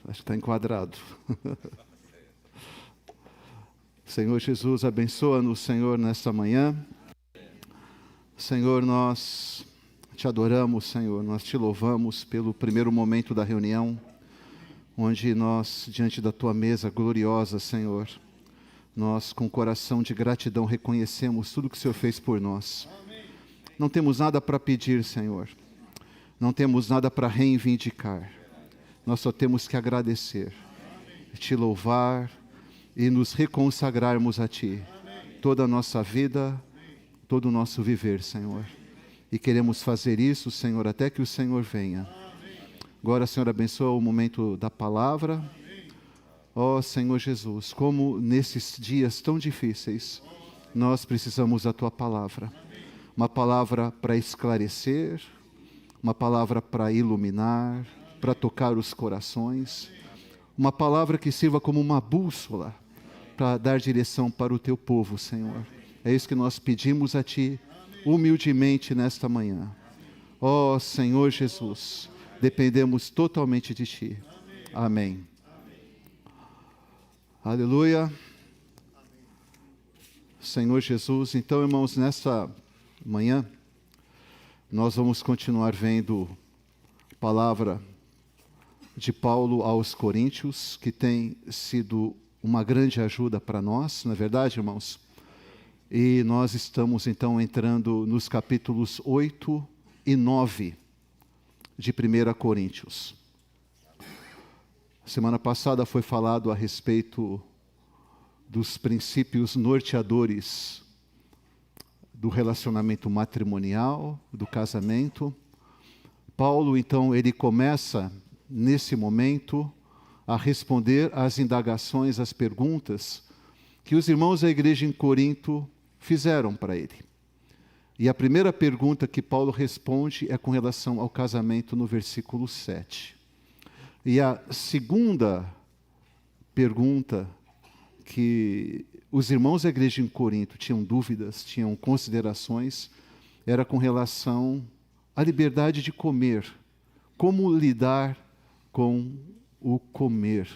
Acho que está enquadrado. Senhor Jesus, abençoa-nos, Senhor, nesta manhã. Senhor, nós te adoramos, Senhor, nós te louvamos pelo primeiro momento da reunião, onde nós, diante da tua mesa gloriosa, Senhor, nós, com coração de gratidão, reconhecemos tudo que o Senhor fez por nós. Não temos nada para pedir, Senhor. Não temos nada para reivindicar. Nós só temos que agradecer, te louvar e nos reconsagrarmos a Ti. Toda a nossa vida, todo o nosso viver, Senhor. E queremos fazer isso, Senhor, até que o Senhor venha. Agora, Senhor, abençoa o momento da palavra. Ó Senhor Jesus, como nesses dias tão difíceis, nós precisamos da Tua palavra. Uma palavra para esclarecer, uma palavra para iluminar, para tocar os corações. Uma palavra que sirva como uma bússola para dar direção para o Teu povo, Senhor. É isso que nós pedimos a Ti, humildemente nesta manhã. Ó Senhor Jesus, dependemos totalmente de Ti. Amém. Aleluia. Senhor Jesus, então, irmãos, nessa manhã, nós vamos continuar vendo a palavra de Paulo aos Coríntios, que tem sido uma grande ajuda para nós, não é verdade, irmãos? E nós estamos, então, entrando nos capítulos 8 e 9 de 1 Coríntios. Semana passada foi falado a respeito dos princípios norteadores do relacionamento matrimonial, do casamento. Paulo, então, ele começa, nesse momento, a responder às indagações, às perguntas que os irmãos da igreja em Corinto fizeram para ele. E a primeira pergunta que Paulo responde é com relação ao casamento no versículo 7. E a segunda pergunta que os irmãos da igreja em Corinto tinham dúvidas, tinham considerações, era com relação à liberdade de comer. Como lidar com o comer.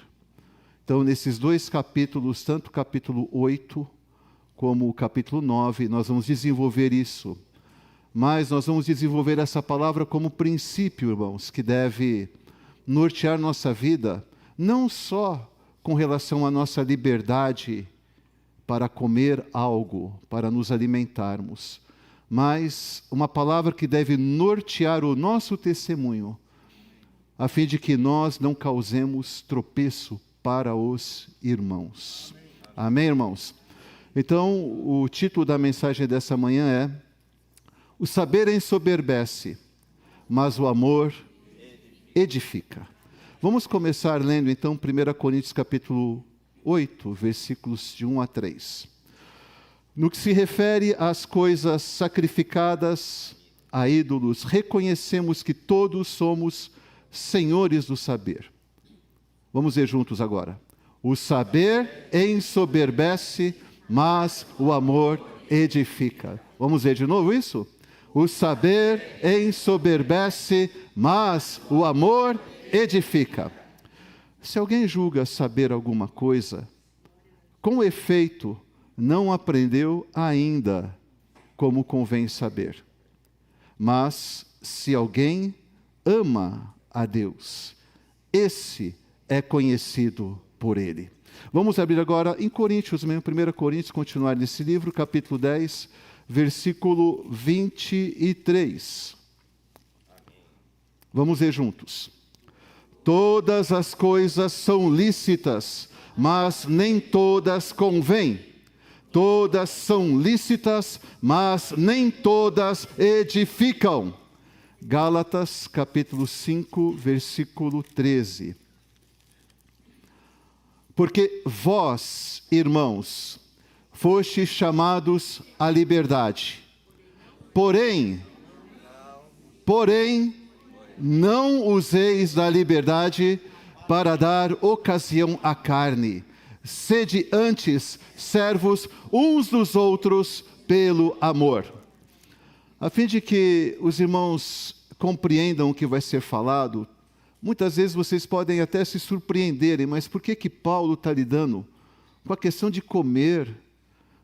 Então, nesses dois capítulos, tanto o capítulo 8 como o capítulo 9, nós vamos desenvolver isso. Mas nós vamos desenvolver essa palavra como princípio, irmãos, que deve nortear nossa vida, não só com relação à nossa liberdade para comer algo, para nos alimentarmos, mas uma palavra que deve nortear o nosso testemunho, a fim de que nós não causemos tropeço para os irmãos. Amém, irmãos? Então, o título da mensagem dessa manhã é: o saber ensoberbece, mas o amor edifica. Vamos começar lendo então 1 Coríntios capítulo 8, versículos de 1 a 3. No que se refere às coisas sacrificadas a ídolos, reconhecemos que todos somos senhores do saber. Vamos ver juntos agora. O saber ensoberbece, mas o amor edifica. Vamos ver de novo isso? O saber ensoberbece, mas o amor edifica. Se alguém julga saber alguma coisa, com efeito, não aprendeu ainda como convém saber. Mas se alguém ama a Deus, esse é conhecido por Ele. Vamos abrir agora em Coríntios, mesmo, 1 Coríntios, continuar nesse livro, capítulo 10, versículo 23. Vamos ver juntos. Todas as coisas são lícitas, mas nem todas convêm. Todas são lícitas, mas nem todas edificam. Gálatas, capítulo 5, versículo 13. Porque vós, irmãos, fostes chamados à liberdade. Porém, não useis da liberdade para dar ocasião à carne. Sede antes servos uns dos outros pelo amor. A fim de que os irmãos compreendam o que vai ser falado, muitas vezes vocês podem até se surpreenderem, mas por que Paulo está lidando com a questão de comer?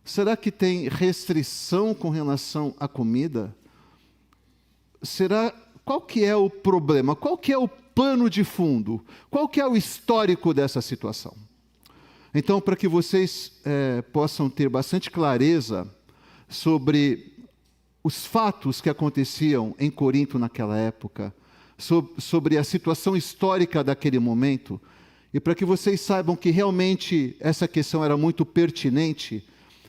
Será que tem restrição com relação à comida? Qual que é o problema? Qual que é o pano de fundo? Qual que é o histórico dessa situação? Então, para que vocês possam ter bastante clareza sobre os fatos que aconteciam em Corinto naquela época, sobre a situação histórica daquele momento, e para que vocês saibam que realmente essa questão era muito pertinente,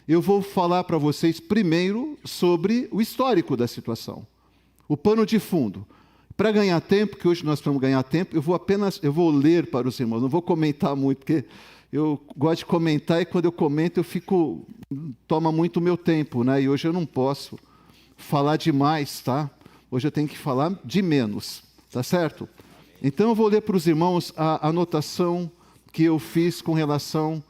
eu vou falar para vocês primeiro sobre o histórico da situação, o pano de fundo. Para ganhar tempo, que hoje nós vamos ganhar tempo, eu vou ler para os irmãos, não vou comentar muito, porque eu gosto de comentar e quando eu comento toma muito o meu tempo, né? E hoje eu não posso falar demais, tá? Hoje eu tenho que falar de menos, tá certo? Então eu vou ler para os irmãos a anotação que eu fiz com relação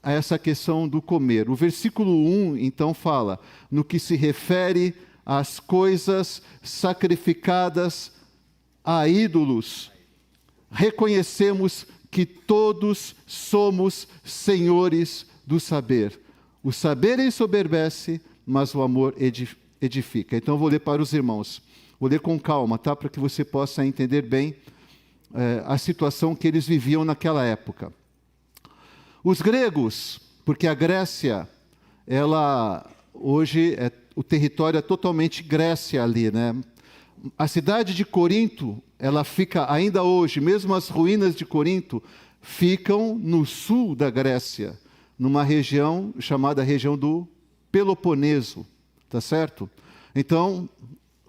a essa questão do comer. O versículo 1, então, fala, no que se refere às coisas sacrificadas a ídolos, reconhecemos que todos somos senhores do saber. O saber ensoberbece, mas o amor edifica. Então eu vou ler para os irmãos. Vou ler com calma, tá? Para que você possa entender bem a situação que eles viviam naquela época. Os gregos, porque a Grécia, hoje o território é totalmente Grécia ali, né? A cidade de Corinto, ela fica ainda hoje, mesmo as ruínas de Corinto, ficam no sul da Grécia, numa região chamada região do Peloponeso, tá certo? Então,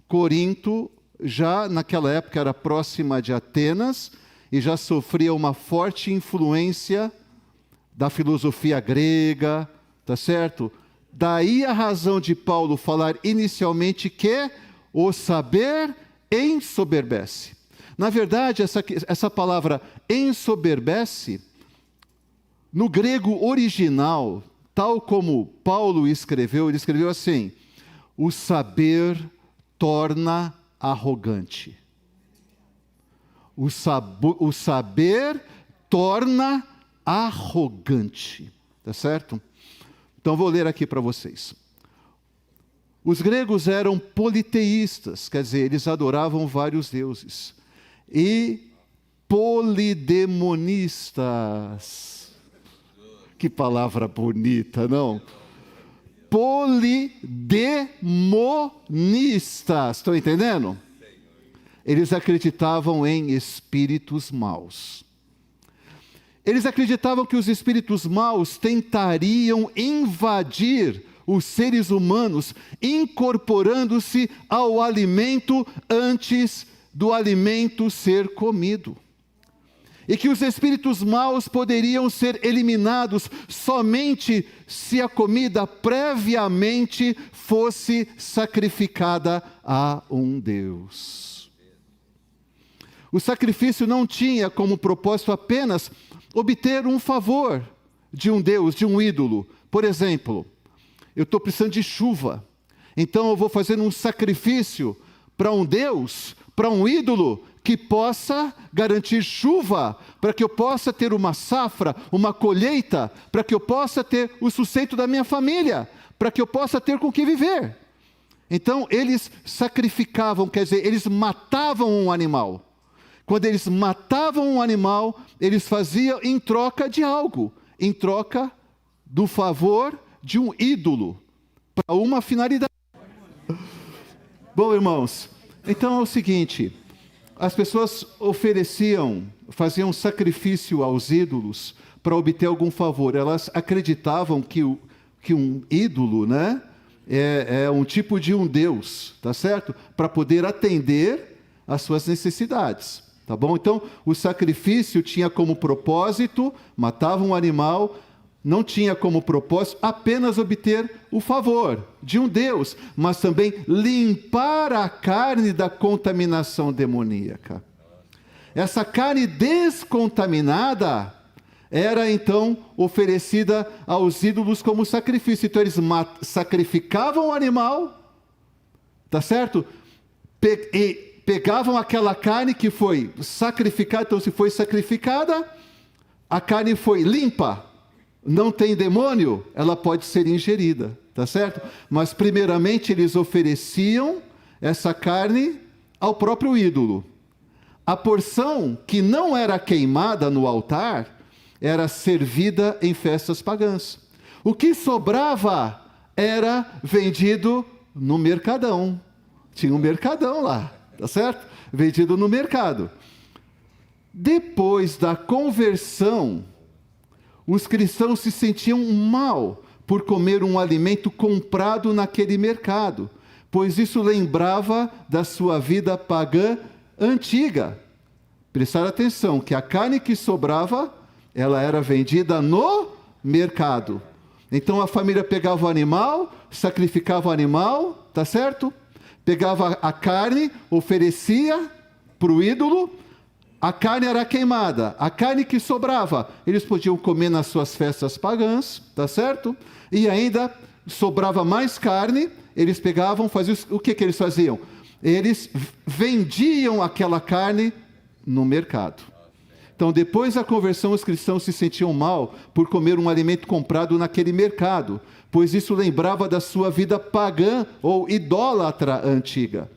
Corinto, já naquela época era próxima de Atenas e já sofria uma forte influência da filosofia grega, tá certo? Daí a razão de Paulo falar inicialmente que o saber ensoberbece. Na verdade, essa palavra ensoberbece, no grego original, tal como Paulo escreveu, ele escreveu assim: o saber torna arrogante. O saber torna arrogante. Tá certo? Então vou ler aqui para vocês. Os gregos eram politeístas, quer dizer, eles adoravam vários deuses. E polidemonistas. Que palavra bonita, não? Polidemonistas. Estão entendendo? Eles acreditavam em espíritos maus. Eles acreditavam que os espíritos maus tentariam invadir os seres humanos, incorporando-se ao alimento antes do alimento ser comido. E que os espíritos maus poderiam ser eliminados somente se a comida previamente fosse sacrificada a um Deus. O sacrifício não tinha como propósito apenas obter um favor de um Deus, de um ídolo. Por exemplo, eu estou precisando de chuva, então eu vou fazer um sacrifício para um Deus, para um ídolo, que possa garantir chuva, para que eu possa ter uma safra, uma colheita, para que eu possa ter o sustento da minha família, para que eu possa ter com que viver. Então, eles sacrificavam, quer dizer, eles matavam um animal. Quando eles matavam um animal, eles faziam em troca de algo, em troca do favor de um ídolo, para uma finalidade. Bom, irmãos, então é o seguinte: as pessoas faziam sacrifício aos ídolos para obter algum favor. Elas acreditavam que um ídolo, né, é um tipo de um Deus, tá certo? Para poder atender às suas necessidades, tá bom? Então, o sacrifício tinha como propósito, matava um animal, não tinha como propósito apenas obter o favor de um Deus, mas também limpar a carne da contaminação demoníaca. Essa carne descontaminada era então oferecida aos ídolos como sacrifício. Então eles sacrificavam o animal, tá certo? E pegavam aquela carne que foi sacrificada, então se foi sacrificada, a carne foi limpa, não tem demônio, ela pode ser ingerida, tá certo? Mas primeiramente eles ofereciam essa carne ao próprio ídolo. A porção que não era queimada no altar era servida em festas pagãs. O que sobrava era vendido no mercadão. Tinha um mercadão lá, tá certo? Vendido no mercado. Depois da conversão, os cristãos se sentiam mal por comer um alimento comprado naquele mercado, pois isso lembrava da sua vida pagã antiga. Prestar atenção que a carne que sobrava, ela era vendida no mercado. Então a família pegava o animal, sacrificava o animal, tá certo? Pegava a carne, oferecia para o ídolo, a carne era queimada, a carne que sobrava, eles podiam comer nas suas festas pagãs, tá certo? E ainda sobrava mais carne, eles pegavam, faziam, o que eles faziam? Eles vendiam aquela carne no mercado. Então, depois da conversão, os cristãos se sentiam mal por comer um alimento comprado naquele mercado, pois isso lembrava da sua vida pagã ou idólatra antiga.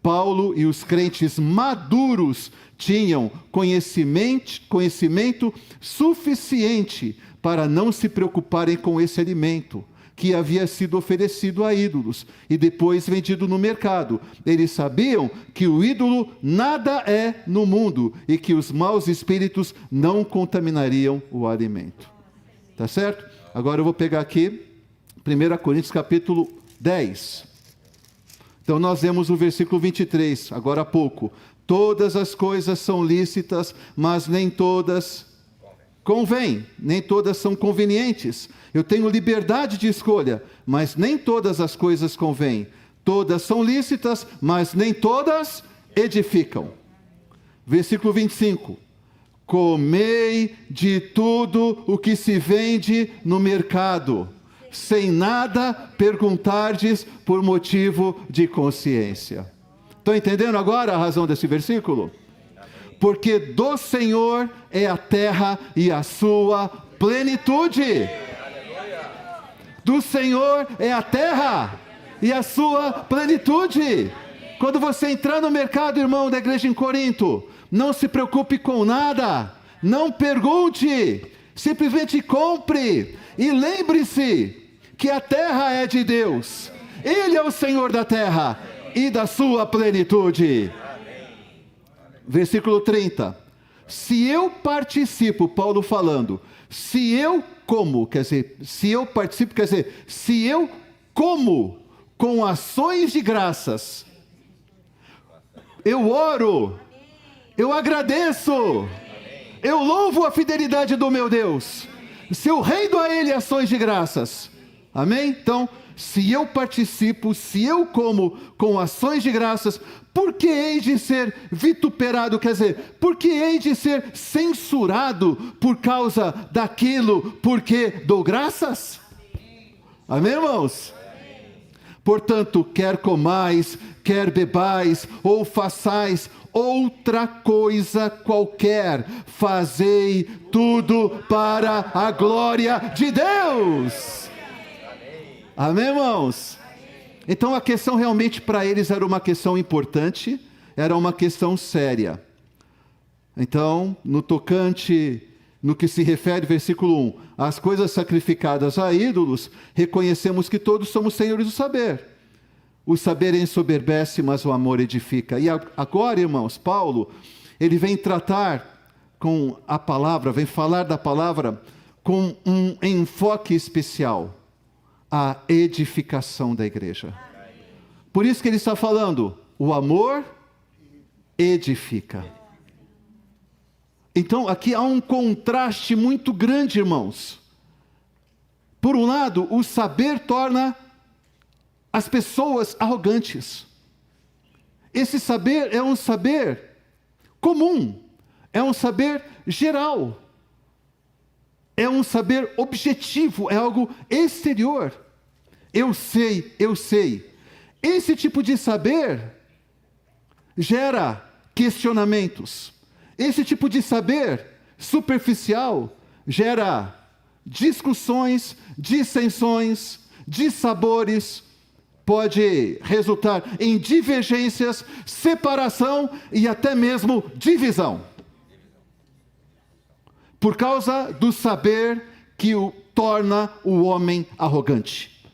Paulo e os crentes maduros tinham conhecimento suficiente para não se preocuparem com esse alimento que havia sido oferecido a ídolos e depois vendido no mercado. Eles sabiam que o ídolo nada é no mundo e que os maus espíritos não contaminariam o alimento. Tá certo? Agora eu vou pegar aqui 1 Coríntios capítulo 10. Então nós vemos o versículo 23, agora há pouco. Todas as coisas são lícitas, mas nem todas convêm, nem todas são convenientes. Eu tenho liberdade de escolha, mas nem todas as coisas convêm. Todas são lícitas, mas nem todas edificam. Versículo 25. Comei de tudo o que se vende no mercado, sem nada perguntardes por motivo de consciência. Estão entendendo agora a razão desse versículo? Porque do Senhor é a terra e a sua plenitude. Do Senhor é a terra e a sua plenitude. Quando você entrar no mercado, irmão da igreja em Corinto, não se preocupe com nada, não pergunte, simplesmente compre. E lembre-se que a terra é de Deus, Ele é o Senhor da terra e da sua plenitude. Versículo 30. Se eu participo, Paulo falando, se eu como, quer dizer, se eu participo, quer dizer, se eu como com ações de graças, eu oro, eu agradeço, eu louvo a fidelidade do meu Deus, se eu rendo a Ele ações de graças, amém? Então, se eu participo, se eu como com ações de graças, por que hei de ser vituperado? Quer dizer, por que hei de ser censurado por causa daquilo, porque dou graças? Amém, irmãos? Portanto, quer comais, quer bebais, ou façais outra coisa qualquer, fazei tudo para a glória de Deus. Amém, irmãos? Então a questão realmente para eles era uma questão importante, era uma questão séria. Então, no tocante, no que se refere, versículo 1, às coisas sacrificadas a ídolos, reconhecemos que todos somos senhores do saber. O saber ensoberbece, mas o amor edifica. E agora, irmãos, Paulo, ele vem tratar com a palavra, vem falar da palavra com um enfoque especial. A edificação da igreja. Por isso que ele está falando, o amor edifica. Então aqui há um contraste muito grande, irmãos. Por um lado, o saber torna as pessoas arrogantes. Esse saber é um saber comum, é um saber geral. É um saber objetivo, é algo exterior. Eu sei. Esse tipo de saber gera questionamentos. Esse tipo de saber superficial gera discussões, dissensões, dissabores, pode resultar em divergências, separação e até mesmo divisão. Por causa do saber que o torna o homem arrogante.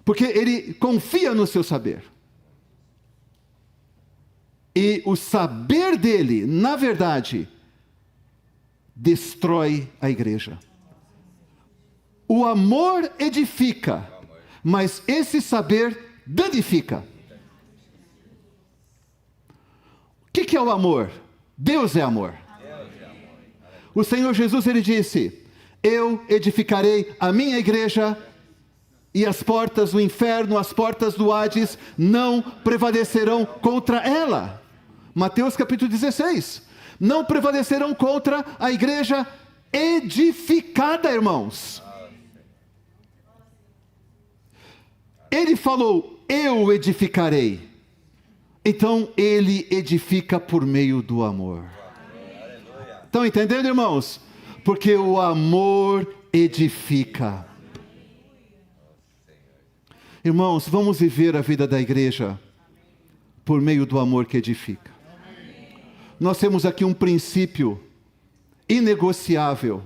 Porque ele confia no seu saber. E o saber dele, na verdade, destrói a igreja. O amor edifica, mas esse saber danifica. O que é o amor? Deus é amor. O Senhor Jesus, ele disse: eu edificarei a minha igreja e as portas do inferno, as portas do Hades não prevalecerão contra ela. Mateus capítulo 16. Não prevalecerão contra a igreja edificada, irmãos. Ele falou: eu edificarei. Então ele edifica por meio do amor. Estão entendendo, irmãos? Porque o amor edifica. Irmãos, vamos viver a vida da igreja por meio do amor que edifica. Nós temos aqui um princípio inegociável.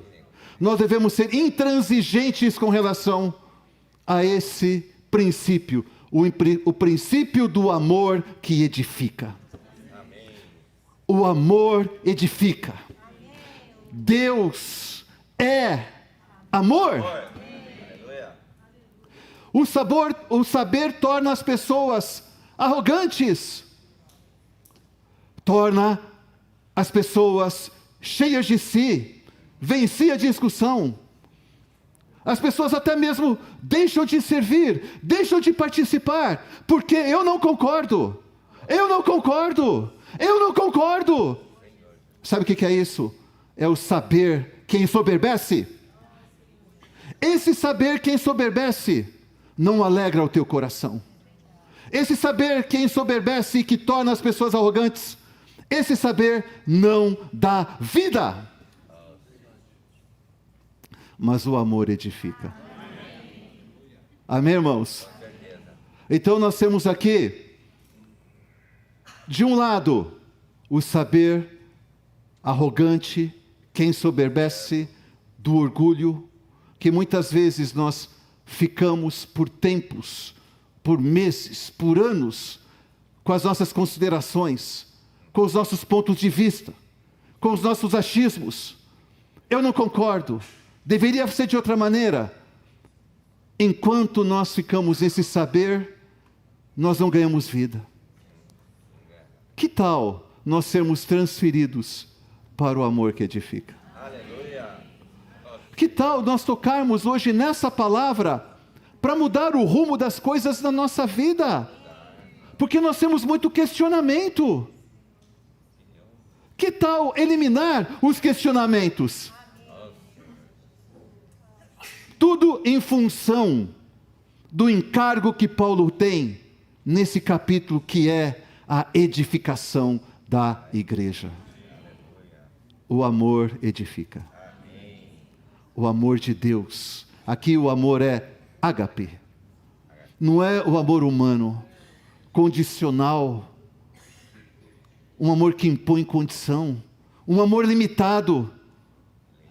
Nós devemos ser intransigentes com relação a esse princípio. O princípio do amor que edifica. O amor edifica. Deus é amor. O saber torna as pessoas arrogantes. Torna as pessoas cheias de si. Vencia a discussão. As pessoas até mesmo deixam de servir, deixam de participar, porque eu não concordo. Eu não concordo. Eu não concordo. Sabe o que é isso? É o saber que ensoberbece. Esse saber que ensoberbece não alegra o teu coração. Esse saber que ensoberbece e que torna as pessoas arrogantes, esse saber não dá vida. Mas o amor edifica. Amém, irmãos? Então nós temos aqui, de um lado, o saber arrogante, que ensoberbece, do orgulho, que muitas vezes nós ficamos por tempos, por meses, por anos, com as nossas considerações, com os nossos pontos de vista, com os nossos achismos. Eu não concordo, deveria ser de outra maneira. Enquanto nós ficamos nesse saber, nós não ganhamos vida. Que tal nós sermos transferidos para o amor que edifica? Aleluia. Que tal nós tocarmos hoje nessa palavra para mudar o rumo das coisas na nossa vida? Porque nós temos muito questionamento. Que tal eliminar os questionamentos? Tudo em função do encargo que Paulo tem nesse capítulo, que é a edificação da igreja. O amor edifica. O amor de Deus. Aqui o amor é ágape. Não é o amor humano, condicional. Um amor que impõe condição. Um amor limitado.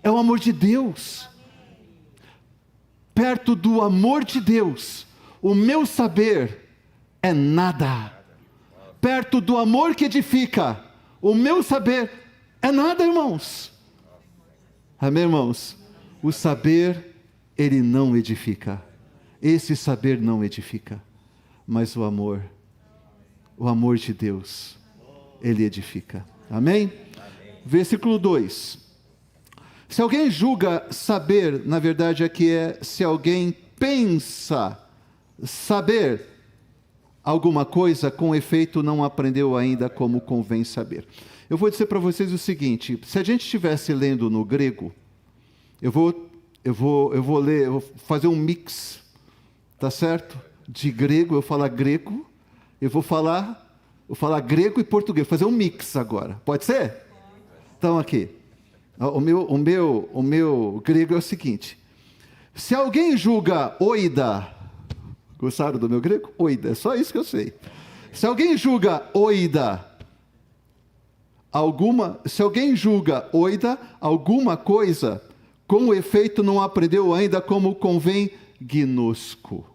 É o amor de Deus. Perto do amor de Deus, o meu saber é nada. Perto do amor que edifica, o meu saber é nada, irmãos. Amém, irmãos? O saber, ele não edifica. Esse saber não edifica. Mas o amor de Deus, ele edifica. Amém? Versículo 2. Se alguém julga saber, na verdade aqui é se alguém pensa saber alguma coisa, com efeito não aprendeu ainda como convém saber. Eu vou dizer para vocês o seguinte: se a gente estivesse lendo no grego, eu vou ler, eu vou fazer um mix, tá certo? De grego, eu falo grego, eu vou falar Vou falar grego e português, vou fazer um mix agora. Pode ser? Então aqui. O meu grego é o seguinte. Se alguém julga oida, gostaram do meu grego? Oida, é só isso que eu sei. Se alguém julga oida, alguma coisa, com efeito não aprendeu ainda como convém gnosco.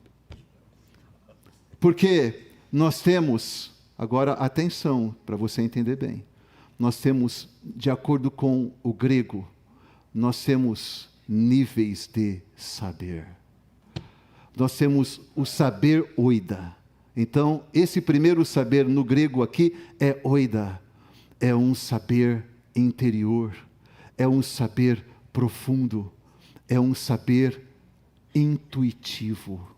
Porque nós temos, agora atenção, para você entender bem, nós temos, de acordo com o grego, nós temos níveis de saber. Nós temos o saber oida. Então, esse primeiro saber no grego aqui é oida. É um saber interior, é um saber profundo, é um saber intuitivo.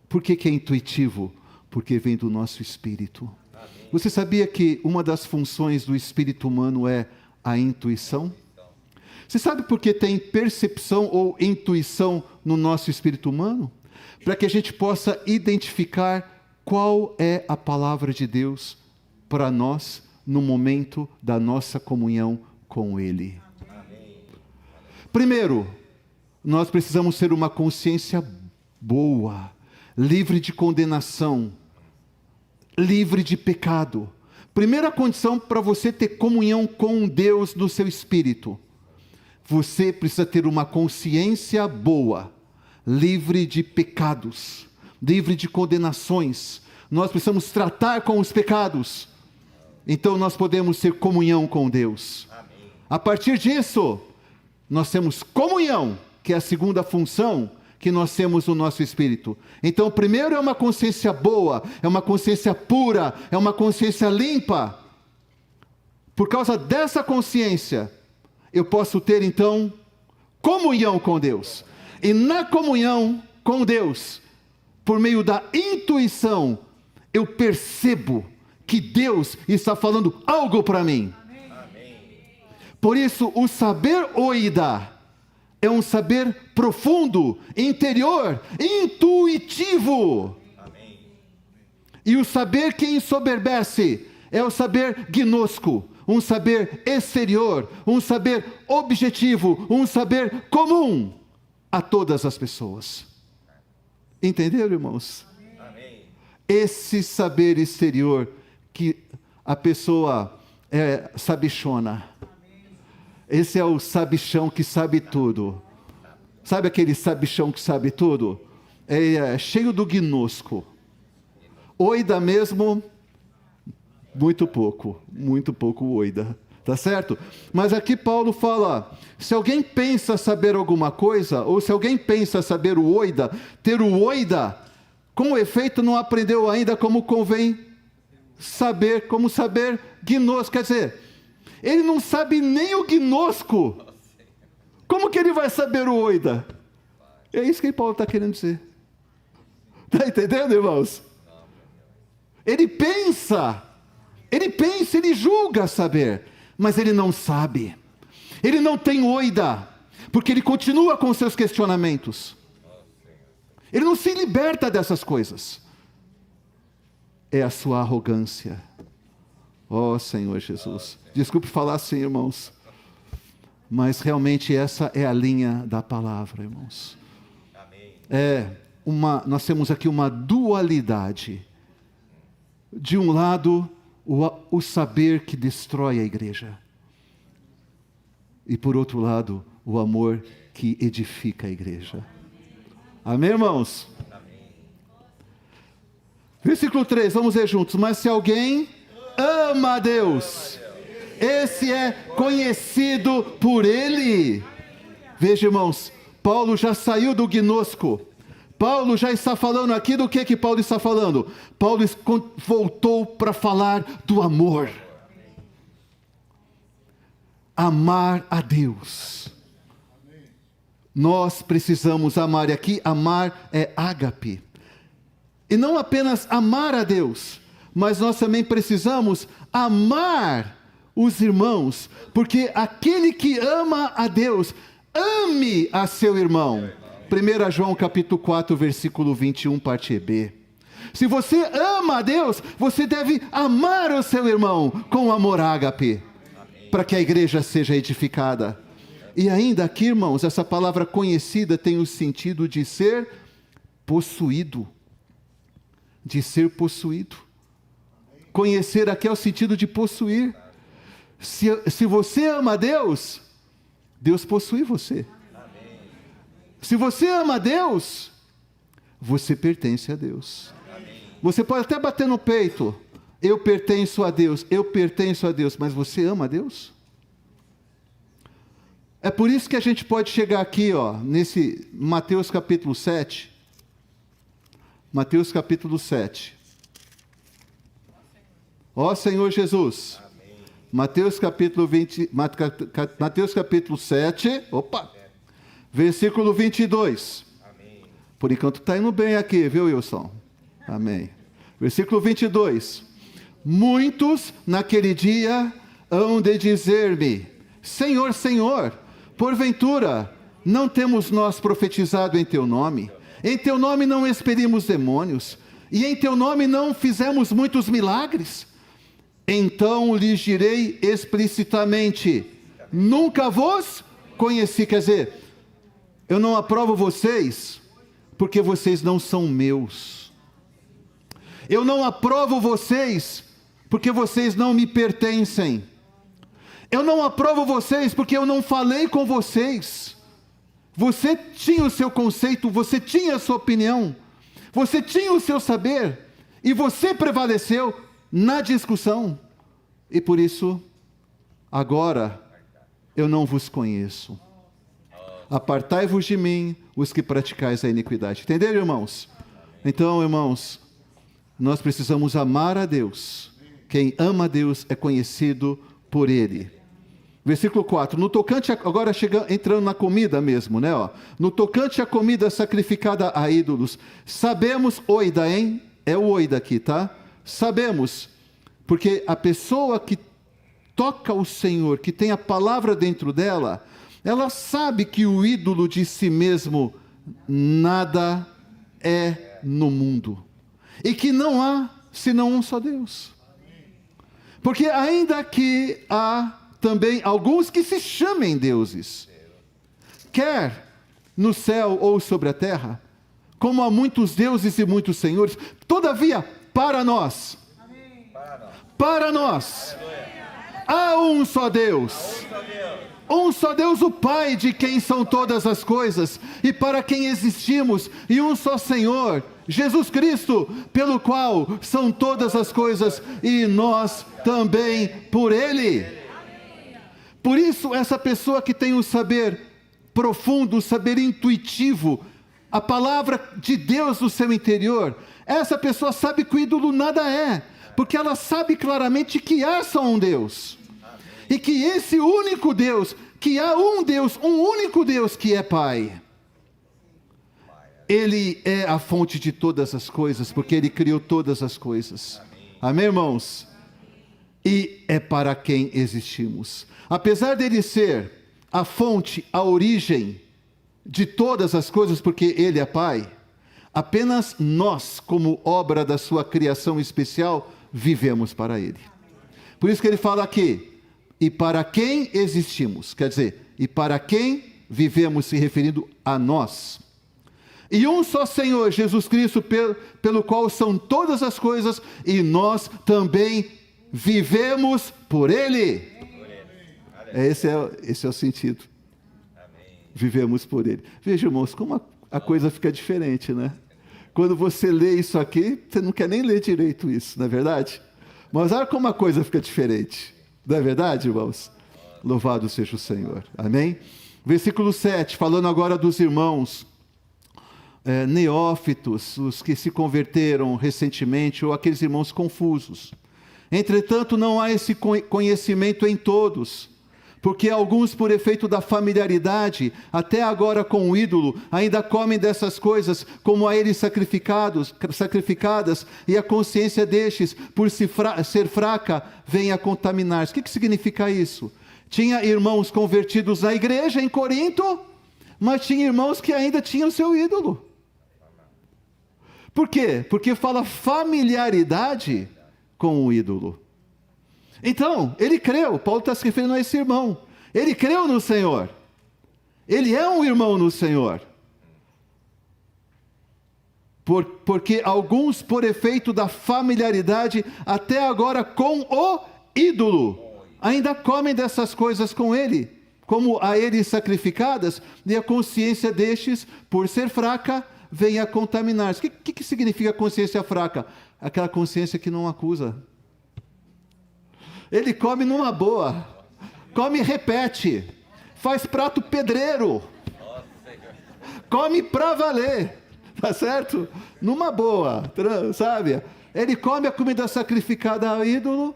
Por que é intuitivo? Porque vem do nosso espírito. Amém. Você sabia que uma das funções do espírito humano é a intuição? Você sabe por que tem percepção ou intuição no nosso espírito humano? Para que a gente possa identificar qual é a palavra de Deus para nós no momento da nossa comunhão com Ele. Amém. Primeiro, nós precisamos ter uma consciência boa, livre de condenação, livre de pecado. Primeira condição para você ter comunhão com Deus no seu espírito. Você precisa ter uma consciência boa, livre de pecados, livre de condenações. Nós precisamos tratar com os pecados. Então nós podemos ter comunhão com Deus. Amém. A partir disso, nós temos comunhão, que é a segunda função que nós temos no nosso espírito. Então, primeiro é uma consciência boa, é uma consciência pura, é uma consciência limpa. Por causa dessa consciência, eu posso ter então comunhão com Deus. E na comunhão com Deus, por meio da intuição, eu percebo que Deus está falando algo para mim. Amém. Por isso, o saber oida é um saber profundo, interior, intuitivo. Amém. E o saber que ensoberbece é o saber gnosco, um saber exterior, um saber objetivo, um saber comum a todas as pessoas. Entenderam, irmãos? Amém. Esse saber exterior que a pessoa é sabichona. Esse é o sabichão que sabe tudo. Sabe aquele sabichão que sabe tudo? É cheio do gnosco. Oida mesmo, muito pouco oida. Tá certo? Mas aqui Paulo fala, se alguém pensa saber alguma coisa, ou se alguém pensa saber o oida, ter o oida, com efeito não aprendeu ainda como convém saber, como saber gnosco. Quer dizer, ele não sabe nem o gnosco. Como que ele vai saber o oida? É isso que Paulo está querendo dizer. Está entendendo, irmãos? Ele pensa, ele julga saber, mas ele não sabe. Ele não tem oida, porque ele continua com seus questionamentos. Ele não se liberta dessas coisas. É a sua arrogância. Ó Senhor Jesus. Desculpe falar assim, irmãos. Mas realmente essa é a linha da palavra, irmãos. Nós temos aqui uma dualidade. De um lado, o saber que destrói a igreja. E por outro lado, o amor que edifica a igreja. Amém, irmãos? Versículo 3, vamos ler juntos. Mas se alguém ama a Deus, esse é conhecido por Ele. Veja, irmãos, Paulo já saiu do gnosco. Paulo já está falando aqui do que Paulo está falando? Paulo voltou para falar do amor. Amar a Deus. Nós precisamos amar, e aqui amar é ágape. E não apenas amar a Deus, mas nós também precisamos amar os irmãos, porque aquele que ama a Deus, ame a seu irmão. 1 João capítulo 4, versículo 21, parte B. Se você ama a Deus, você deve amar o seu irmão com amor ágape, para que a igreja seja edificada. E ainda aqui, irmãos, essa palavra conhecida tem o sentido de ser possuído. De ser possuído. Conhecer aqui é o sentido de possuir. Se você ama a Deus, Deus possui você. Se você ama a Deus, você pertence a Deus. Você pode até bater no peito, eu pertenço a Deus, mas você ama a Deus? É por isso que a gente pode chegar aqui, nesse Mateus capítulo 7. Mateus capítulo 7. Ó Senhor Jesus. Amém. Mateus capítulo 7. Versículo 22. Amém. Por enquanto está indo bem aqui, viu, Wilson? Amém. Versículo 22. Muitos naquele dia hão de dizer-me: Senhor, Senhor, porventura não temos nós profetizado em teu nome? Em teu nome não expelimos demônios, e em teu nome não fizemos muitos milagres? Então lhes direi explicitamente: nunca vos conheci. Quer dizer, eu não aprovo vocês, porque vocês não são meus. Eu não aprovo vocês, porque vocês não me pertencem. Eu não aprovo vocês, porque eu não falei com vocês. Você tinha o seu conceito, você tinha a sua opinião, você tinha o seu saber, e você prevaleceu na discussão, e por isso, agora, eu não vos conheço. Apartai-vos de mim, os que praticais a iniquidade. Entenderam, irmãos? Então, irmãos, nós precisamos amar a Deus. Quem ama a Deus é conhecido por Ele. Versículo 4, no tocante, agora entrando na comida mesmo, né? No tocante à comida sacrificada a ídolos, sabemos, oida, hein? É o oida aqui, tá? Sabemos, porque a pessoa que toca o Senhor, que tem a palavra dentro dela, ela sabe que o ídolo de si mesmo nada é no mundo, e que não há senão um só Deus. Porque ainda que há também alguns que se chamem deuses, quer no céu ou sobre a terra, como há muitos deuses e muitos senhores, todavia, para nós, há um só Deus, o Pai, de quem são todas as coisas, e para quem existimos, e um só Senhor, Jesus Cristo, pelo qual são todas as coisas, e nós também por Ele. Por isso, essa pessoa que tem o saber profundo, o saber intuitivo, a palavra de Deus no seu interior, essa pessoa sabe que o ídolo nada é, porque ela sabe claramente que há só um Deus. E que esse único Deus, que há um Deus, um único Deus que é Pai. Ele é a fonte de todas as coisas, porque Ele criou todas as coisas. Amém, irmãos? E é para quem existimos. Apesar dele ser a fonte, a origem de todas as coisas, porque Ele é Pai, apenas nós, como obra da sua criação especial, vivemos para Ele. Por isso que ele fala aqui, e para quem existimos, quer dizer, e para quem vivemos, se referindo a nós. E um só Senhor, Jesus Cristo, pelo qual são todas as coisas, e nós também vivemos por Ele. Esse é o sentido. Vivemos por Ele. Veja, irmãos, como a coisa fica diferente, né? Quando você lê isso aqui, você não quer nem ler direito isso, não é verdade? Mas olha como a coisa fica diferente. Não é verdade, irmãos? Louvado seja o Senhor. Amém? Versículo 7, falando agora dos irmãos neófitos, os que se converteram recentemente, ou aqueles irmãos confusos. Entretanto, não há esse conhecimento em todos, porque alguns, por efeito da familiaridade, até agora com o ídolo, ainda comem dessas coisas, como a eles sacrificadas, e a consciência destes, por ser fraca, vem a contaminar-se. O que significa isso? Tinha irmãos convertidos na igreja em Corinto, mas tinha irmãos que ainda tinham o seu ídolo. Por quê? Porque fala familiaridade com o ídolo. Então, ele creu, Paulo está se referindo a esse irmão. Ele creu no Senhor. Ele é um irmão no Senhor. Porque alguns, por efeito da familiaridade, até agora com o ídolo, ainda comem dessas coisas com ele, como a ele sacrificadas, e a consciência destes, por ser fraca, vem a contaminar-se. O que significa consciência fraca? Aquela consciência que não acusa. Ele come numa boa, come e repete, faz prato pedreiro, come pra valer. Tá certo? Numa boa, sabe? Ele come a comida sacrificada ao ídolo,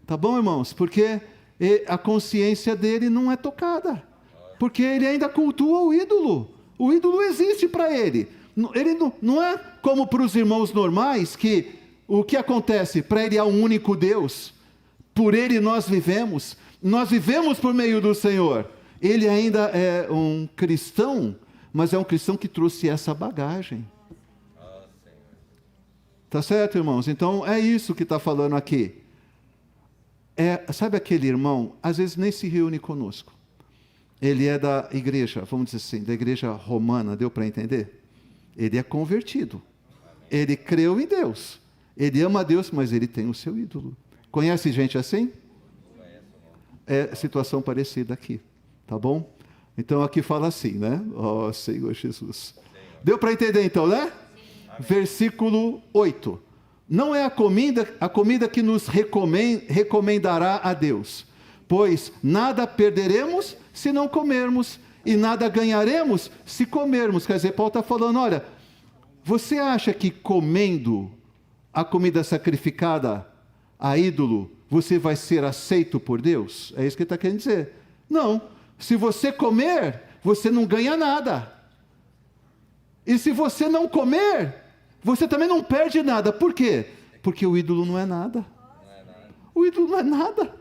tá bom, irmãos? Porque a consciência dele não é tocada, porque ele ainda cultua o ídolo. O ídolo existe para ele. Ele não é como para os irmãos normais, que o que acontece? Para ele há um único Deus, por ele nós vivemos por meio do Senhor. Ele ainda é um cristão, mas é um cristão que trouxe essa bagagem. Tá certo, irmãos? Então, é isso que está falando aqui. Sabe aquele irmão, às vezes nem se reúne conosco. Ele é da igreja, vamos dizer assim, da igreja romana, deu para entender? Ele é convertido. Ele creu em Deus. Ele ama a Deus, mas ele tem o seu ídolo. Conhece gente assim? É situação parecida aqui, tá bom? Então aqui fala assim, né? Ó Senhor Jesus. Deu para entender então, né? Versículo 8. Não é a comida que nos recomendará a Deus, pois nada perderemos se não comermos, e nada ganharemos se comermos. Quer dizer, Paulo está falando, olha, você acha que comendo a comida sacrificada a ídolo, você vai ser aceito por Deus? É isso que ele está querendo dizer. Não. Se você comer, você não ganha nada. E se você não comer, você também não perde nada. Por quê? Porque o ídolo não é nada. O ídolo não é nada.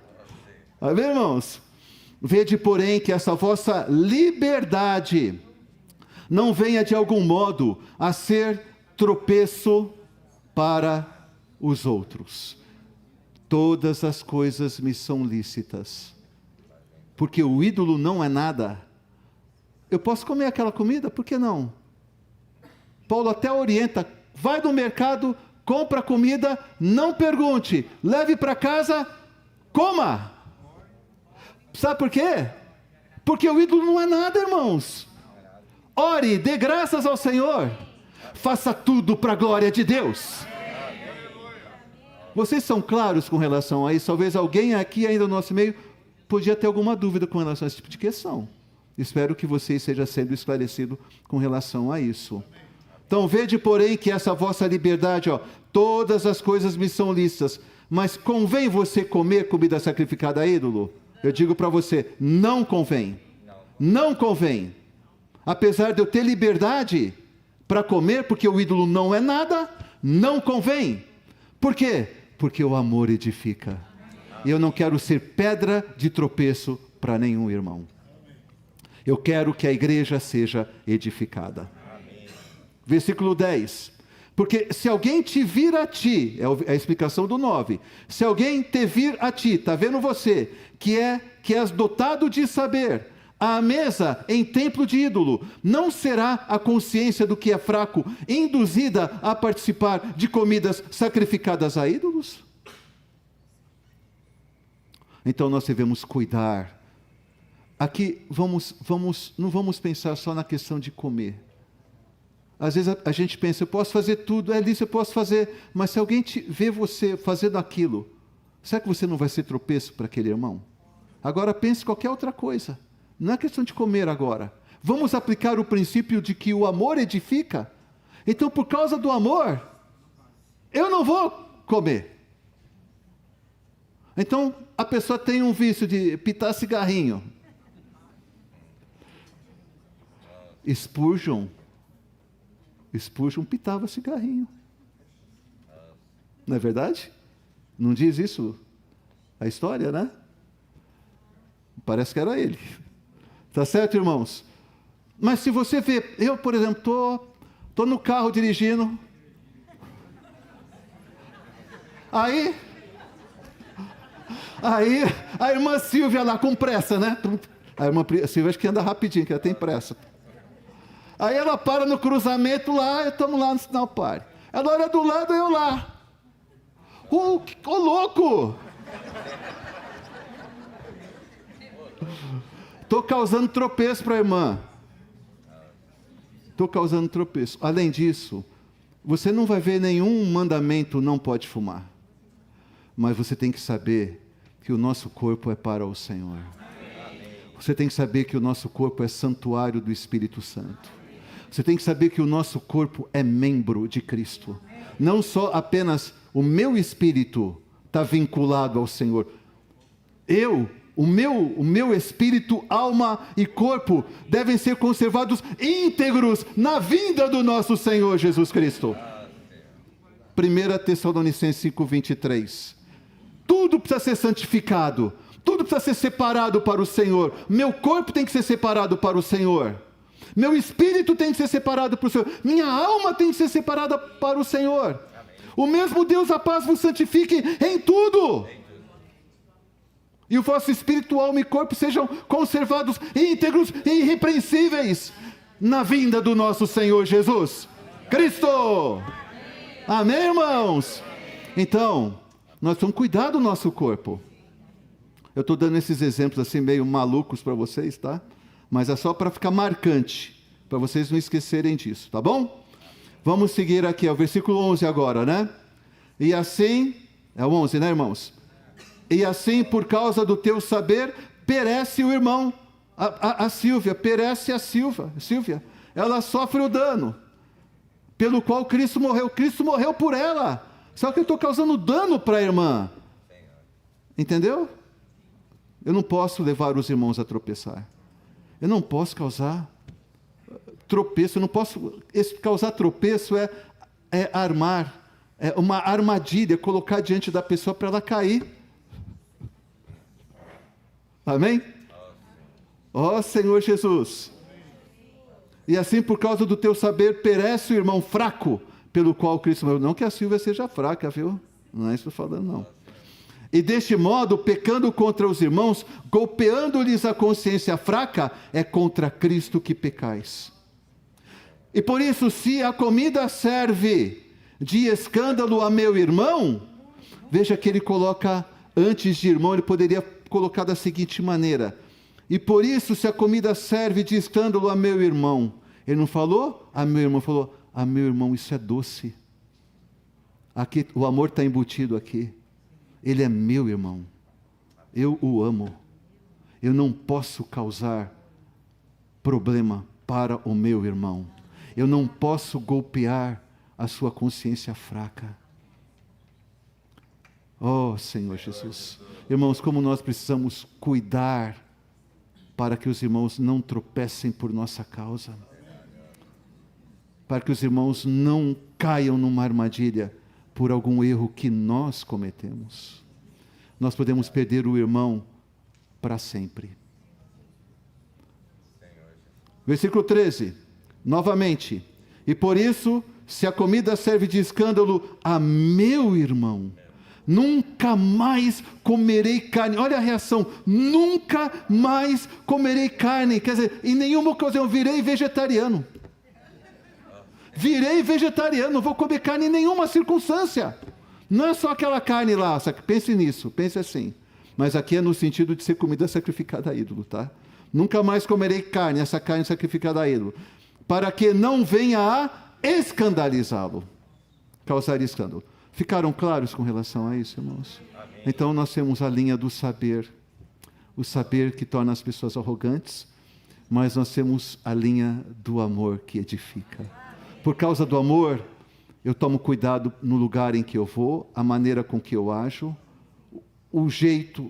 Tá vendo, irmãos? Vede, porém, que essa vossa liberdade não venha de algum modo a ser tropeço para os outros. Todas as coisas me são lícitas, porque o ídolo não é nada. Eu posso comer aquela comida, por que não? Paulo até orienta, vai no mercado, compra comida, não pergunte, leve para casa, coma. Sabe por quê? Porque o ídolo não é nada, irmãos. Ore, dê graças ao Senhor, faça tudo para a glória de Deus. Vocês são claros com relação a isso? Talvez alguém aqui ainda no nosso meio podia ter alguma dúvida com relação a esse tipo de questão. Espero que você esteja sendo esclarecido com relação a isso. Então, vede, porém, que essa vossa liberdade, todas as coisas me são lícitas, mas convém você comer comida sacrificada a ídolo? Eu digo para você, não convém. Não convém. Apesar de eu ter liberdade para comer, porque o ídolo não é nada, não convém. Por quê? Porque o amor edifica. E eu não quero ser pedra de tropeço para nenhum irmão. Eu quero que a igreja seja edificada. Versículo 10. Porque se alguém te vir a ti, é a explicação do 9. Se alguém te vir a ti, está vendo você, que és dotado de saber, à mesa em templo de ídolo, não será a consciência do que é fraco induzida a participar de comidas sacrificadas a ídolos? Então nós devemos cuidar. Aqui não vamos pensar só na questão de comer. Às vezes a gente pensa, eu posso fazer tudo, isso eu posso fazer, mas se alguém vê você fazendo aquilo, será que você não vai ser tropeço para aquele irmão? Agora pense em qualquer outra coisa. Não é questão de comer agora. Vamos aplicar o princípio de que o amor edifica. Então, por causa do amor, eu não vou comer. Então, a pessoa tem um vício de pitar cigarrinho. Spurgeon pitava cigarrinho. Não é verdade? Não diz isso a história, né? Parece que era ele. Tá certo, irmãos? Mas se você vê, eu, por exemplo, estou no carro dirigindo, Aí a irmã Silvia lá com pressa, né? A irmã Silvia acho que anda rapidinho, que ela tem pressa. Aí ela para no cruzamento lá, estamos lá no sinal pare. Ela olha do lado, eu lá. Ô louco! Estou causando tropeço para a irmã. Estou causando tropeço. Além disso, você não vai ver nenhum mandamento não pode fumar. Mas você tem que saber que o nosso corpo é para o Senhor. Você tem que saber que o nosso corpo é santuário do Espírito Santo. Você tem que saber que o nosso corpo é membro de Cristo. Não só apenas o meu espírito está vinculado ao Senhor. O meu espírito, alma e corpo devem ser conservados íntegros na vinda do nosso Senhor Jesus Cristo. 1 Tessalonicenses 5:23. Tudo precisa ser santificado, tudo precisa ser separado para o Senhor. Meu corpo tem que ser separado para o Senhor. Meu espírito tem que ser separado para o Senhor. Minha alma tem que ser separada para o Senhor. O mesmo Deus da paz vos santifique em tudo. E o vosso espírito, alma e corpo sejam conservados íntegros e irrepreensíveis na vinda do nosso Senhor Jesus Cristo. Amém, irmãos? Então, nós temos que cuidar do nosso corpo. Eu estou dando esses exemplos assim meio malucos para vocês, tá? Mas é só para ficar marcante, para vocês não esquecerem disso, tá bom? Vamos seguir aqui, é o versículo 11 agora, né? E assim, é o 11, né, irmãos? E assim, por causa do teu saber, perece o irmão, a Silvia, perece a Silvia, ela sofre o dano, pelo qual Cristo morreu por ela, só que eu estou causando dano para a irmã, entendeu? Eu não posso levar os irmãos a tropeçar, eu não posso causar tropeço, eu não posso, causar tropeço é armar, é uma armadilha, colocar diante da pessoa para ela cair. Amém? Ó Senhor Jesus. E assim, por causa do teu saber, perece o irmão fraco, pelo qual Cristo morreu. Não que a Silvia seja fraca, viu? Não é isso que eu estou falando, não. E deste modo, pecando contra os irmãos, golpeando-lhes a consciência fraca, é contra Cristo que pecais. E por isso, se a comida serve de escândalo a meu irmão, veja que ele coloca antes de irmão, ele poderia colocar da seguinte maneira: e por isso, se a comida serve de escândalo a meu irmão, ele não falou a meu irmão, falou a meu irmão, isso é doce. Aqui, o amor está embutido aqui. Ele é meu irmão, eu o amo, eu não posso causar problema para o meu irmão, eu não posso golpear a sua consciência fraca. Oh Senhor Jesus, irmãos, como nós precisamos cuidar para que os irmãos não tropecem por nossa causa, para que os irmãos não caiam numa armadilha por algum erro que nós cometemos. Nós podemos perder o irmão para sempre. Versículo 13, novamente: e por isso, se a comida serve de escândalo a meu irmão, nunca mais comerei carne. Olha a reação: nunca mais comerei carne. Quer dizer, em nenhuma ocasião virei vegetariano. Virei vegetariano, não vou comer carne em nenhuma circunstância. Não é só aquela carne lá, pense nisso, pense assim. Mas aqui é no sentido de ser comida sacrificada a ídolo, tá? Nunca mais comerei carne, essa carne sacrificada a ídolo, para que não venha a escandalizá-lo, causar escândalo. Ficaram claros com relação a isso, irmãos? Amém. Então nós temos a linha do saber, o saber que torna as pessoas arrogantes, mas nós temos a linha do amor que edifica. Por causa do amor, eu tomo cuidado no lugar em que eu vou, a maneira com que eu ajo, o jeito,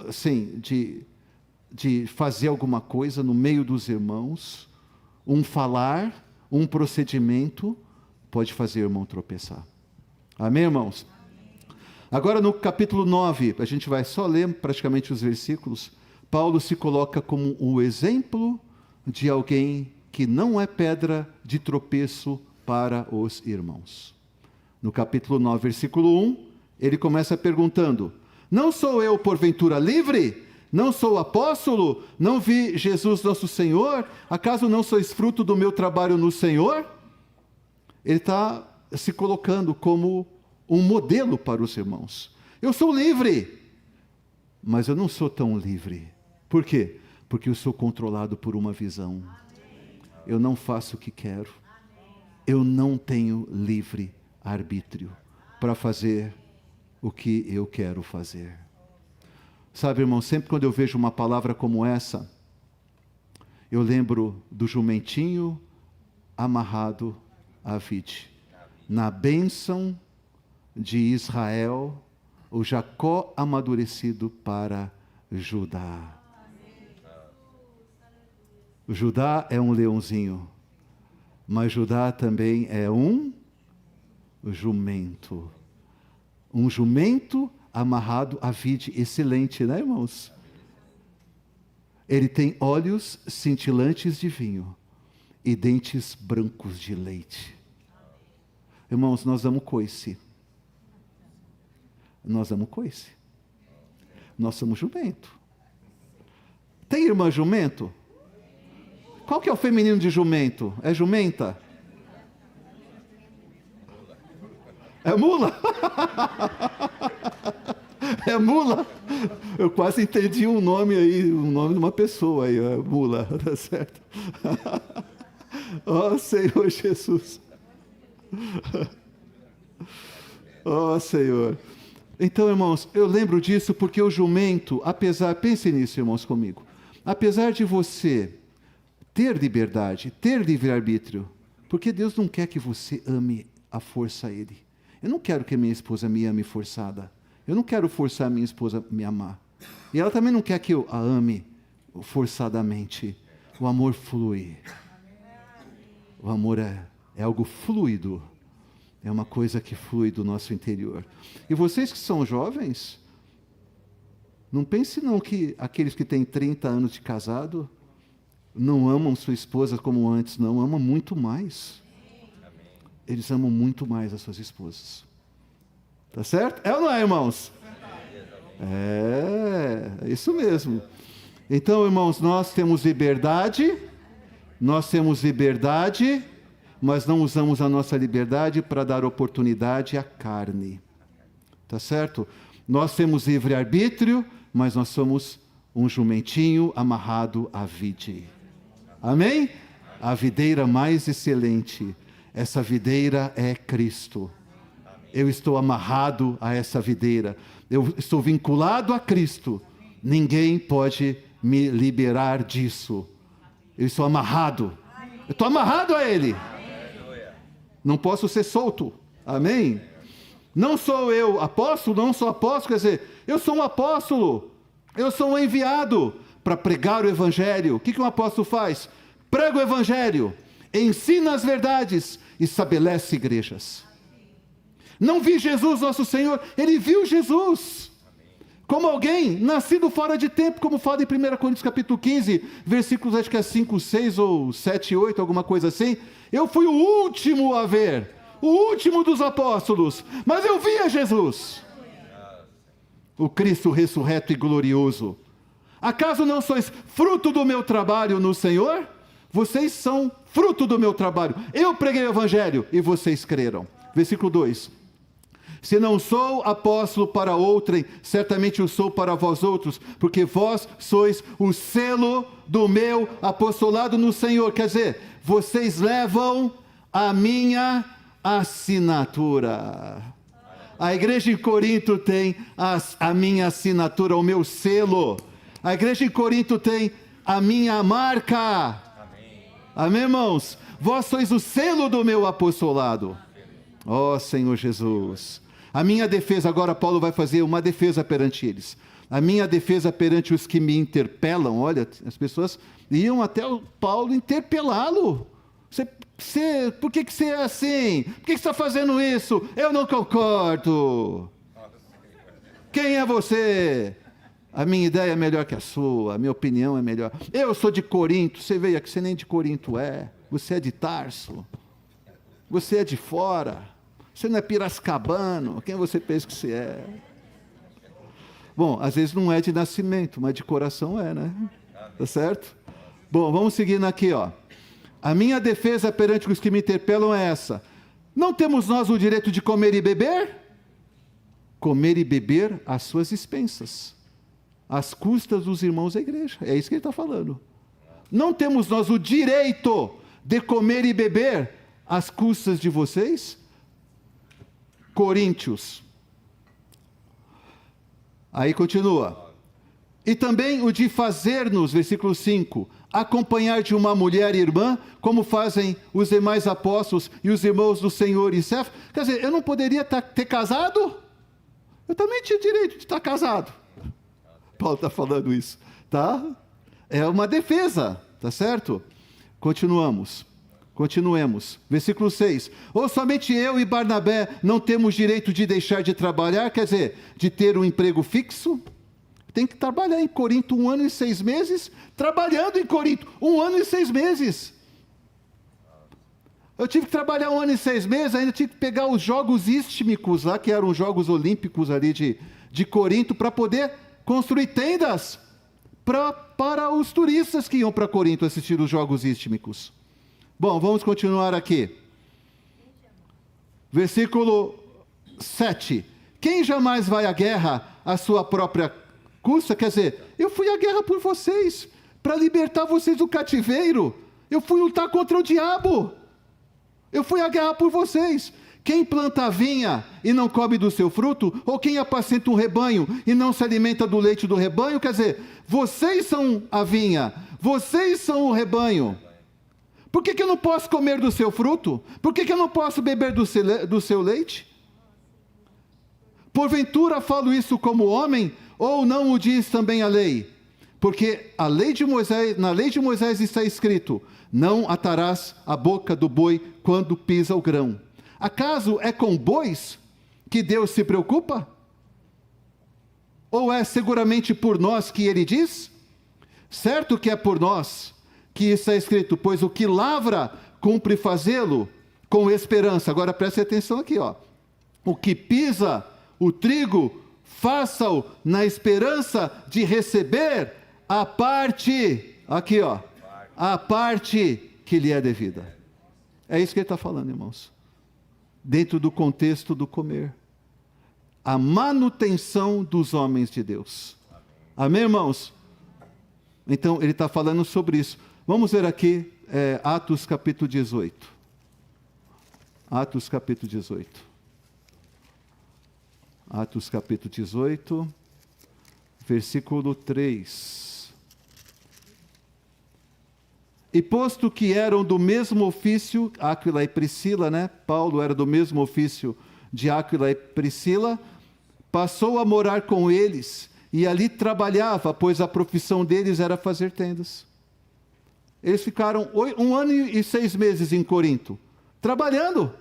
assim, de fazer alguma coisa no meio dos irmãos, um falar, um procedimento, pode fazer o irmão tropeçar. Amém, irmãos? Agora no capítulo 9, a gente vai só ler praticamente os versículos. Paulo se coloca como o exemplo de alguém que não é pedra de tropeço para os irmãos. No capítulo 9, versículo 1, Ele começa perguntando: não sou eu porventura livre? Não sou apóstolo? Não vi Jesus nosso Senhor? Acaso não sois fruto do meu trabalho no Senhor? Ele está se colocando como um modelo para os irmãos. Eu sou livre, mas eu não sou tão livre. Por quê? Porque eu sou controlado por uma visão. Eu não faço o que quero. Eu não tenho livre arbítrio para fazer o que eu quero fazer. Sabe, irmão, sempre quando eu vejo uma palavra como essa, eu lembro do jumentinho amarrado à vide. Na bênção de Israel, o Jacó amadurecido para Judá. Judá é um leãozinho, mas Judá também é um jumento. Um jumento amarrado à vide. Excelente, né, irmãos? Ele tem olhos cintilantes de vinho e dentes brancos de leite. Irmãos, nós damos coice. Nós damos coice. Nós somos jumento. Tem irmã jumento? Qual que é o feminino de jumento? É jumenta? É mula? É mula? Eu quase entendi um nome aí, o nome de uma pessoa aí, é mula, tá certo? Ó Senhor Jesus. Ó Senhor. Então, irmãos, eu lembro disso porque o jumento, pense nisso, irmãos, comigo. Apesar de você ter liberdade, ter livre-arbítrio, porque Deus não quer que você ame à força a Ele. Eu não quero que minha esposa me ame forçada. Eu não quero forçar a minha esposa a me amar. E ela também não quer que eu a ame forçadamente. O amor flui. O amor é algo fluido. É uma coisa que flui do nosso interior. E vocês que são jovens, não pense não que aqueles que têm 30 anos de casado não amam sua esposa como antes, não. Amam muito mais. Eles amam muito mais as suas esposas. Tá certo? É ou não é, irmãos? É isso mesmo. Então, irmãos, nós temos liberdade, mas não usamos a nossa liberdade para dar oportunidade à carne. Tá certo? Nós temos livre-arbítrio, mas nós somos um jumentinho amarrado à vide. Amém? A videira mais excelente. Essa videira é Cristo. Eu estou amarrado a essa videira. Eu estou vinculado a Cristo. Ninguém pode me liberar disso. Eu estou amarrado. Eu estou amarrado a Ele. Não posso ser solto. Amém? Não sou eu apóstolo, não sou apóstolo, quer dizer, eu sou um apóstolo. Eu sou um enviado para pregar o Evangelho. O que um apóstolo faz? Prega o Evangelho. Ensina as verdades, estabelece igrejas. Não vi Jesus nosso Senhor, ele viu Jesus. Como alguém nascido fora de tempo, como fala em 1 Coríntios capítulo 15, versículos acho que é 5, 6 ou 7, 8, alguma coisa assim. Eu fui o último a ver, o último dos apóstolos, mas eu vi a Jesus. O Cristo ressurreto e glorioso. Acaso não sois fruto do meu trabalho no Senhor? Vocês são fruto do meu trabalho. Eu preguei o Evangelho e vocês creram. Versículo 2. Se não sou apóstolo para outrem, certamente o sou para vós outros, porque vós sois o selo do meu apostolado no Senhor. Quer dizer, vocês levam a minha assinatura. A igreja em Corinto tem a minha assinatura, o meu selo. A igreja em Corinto tem a minha marca. Amém, irmãos? Vós sois o selo do meu apostolado. Ó Senhor Jesus. A minha defesa, agora Paulo vai fazer uma defesa perante eles. A minha defesa perante os que me interpelam. Olha, as pessoas iam até o Paulo interpelá-lo. Por que você é assim? Por que você está fazendo isso? Eu não concordo. Quem é você? A minha ideia é melhor que a sua, a minha opinião é melhor. Eu sou de Corinto, você veio aqui, você nem de Corinto é. Você é de Tarso. Você é de fora. Você não é piracicabano, quem você pensa que você é? Bom, às vezes não é de nascimento, mas de coração é, né? Tá certo? Bom, vamos seguindo aqui, ó. A minha defesa perante os que me interpelam é essa: não temos nós o direito de comer e beber? Comer e beber às suas expensas, às custas dos irmãos da igreja. É isso que ele está falando. Não temos nós o direito de comer e beber às custas de vocês? Coríntios. Aí continua. E também o de fazer-nos, versículo 5, acompanhar de uma mulher irmã, como fazem os demais apóstolos e os irmãos do Senhor e Cefas. Quer dizer, eu não poderia ter casado? Eu também tinha direito de estar casado. Paulo está falando isso, tá? É uma defesa, tá certo? Continuemos. Versículo 6. Ou somente eu e Barnabé não temos direito de deixar de trabalhar, quer dizer, de ter um emprego fixo? Tem que trabalhar em Corinto 1 ano e 6 meses, trabalhando em Corinto 1 ano e 6 meses. Eu tive que trabalhar 1 ano e 6 meses, ainda tive que pegar os jogos istmicos lá, que eram os jogos olímpicos ali de Corinto, para poder construir tendas para os turistas que iam para Corinto assistir os jogos istmicos. Bom, vamos continuar aqui. Versículo 7. Quem jamais vai à guerra à sua própria custa? Quer dizer, eu fui à guerra por vocês, para libertar vocês do cativeiro. Eu fui lutar contra o diabo. Eu fui à guerra por vocês. Quem planta a vinha e não come do seu fruto, ou quem apacenta um rebanho e não se alimenta do leite do rebanho, quer dizer, vocês são a vinha, vocês são o rebanho. Por que eu não posso comer do seu fruto? Por que eu não posso beber do seu leite? Porventura falo isso como homem, ou não o diz também a lei? Porque na lei de Moisés está escrito: não atarás a boca do boi quando pisa o grão. Acaso é com bois que Deus se preocupa? Ou é seguramente por nós que ele diz? Certo que é por nós que está escrito: pois o que lavra, cumpre fazê-lo com esperança. Agora preste atenção aqui, ó. O que pisa o trigo, faça-o na esperança de receber a parte, aqui ó, a parte que lhe é devida. É isso que ele está falando, irmãos. Dentro do contexto do comer. A manutenção dos homens de Deus. Amém, irmãos? Então, ele está falando sobre isso. Vamos ver aqui, Atos capítulo 18. Atos capítulo 18. Atos capítulo 18, versículo 3. E posto que eram do mesmo ofício, Áquila e Priscila, né? Paulo era do mesmo ofício de Áquila e Priscila, passou a morar com eles e ali trabalhava, pois a profissão deles era fazer tendas. Eles ficaram 1 ano e 6 meses em Corinto, trabalhando,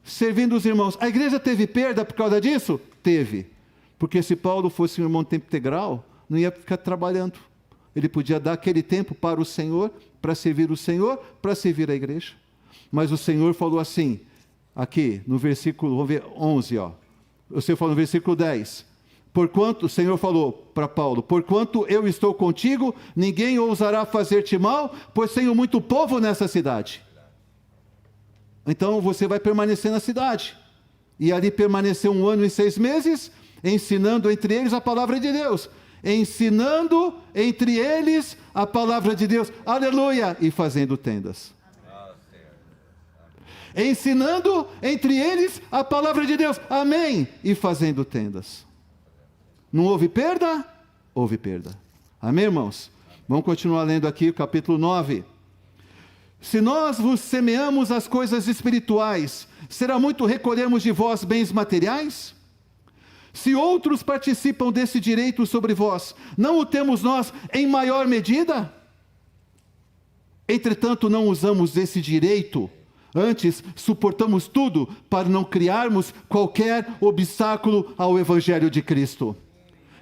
servindo os irmãos. A igreja teve perda por causa disso? Teve. Porque se Paulo fosse um irmão de tempo integral, não ia ficar trabalhando. Ele podia dar aquele tempo para o Senhor, para servir o Senhor, para servir a igreja. Mas o Senhor falou assim, aqui no versículo, vamos ver, 11, ó. O Senhor falou no versículo 10. Porquanto, o Senhor falou para Paulo: porquanto eu estou contigo, ninguém ousará fazer-te mal, pois tenho muito povo nessa cidade. Então você vai permanecer na cidade. E ali permaneceu 1 ano e 6 meses, ensinando entre eles a palavra de Deus. Ensinando entre eles a palavra de Deus. Aleluia! E fazendo tendas. Ensinando entre eles a palavra de Deus. Amém! E fazendo tendas. Não houve perda? Houve perda. Amém, irmãos? Vamos continuar lendo aqui o capítulo 9. Se nós vos semeamos as coisas espirituais, será muito recolhermos de vós bens materiais? Se outros participam desse direito sobre vós, não o temos nós em maior medida? Entretanto, não usamos desse direito, antes suportamos tudo para não criarmos qualquer obstáculo ao Evangelho de Cristo.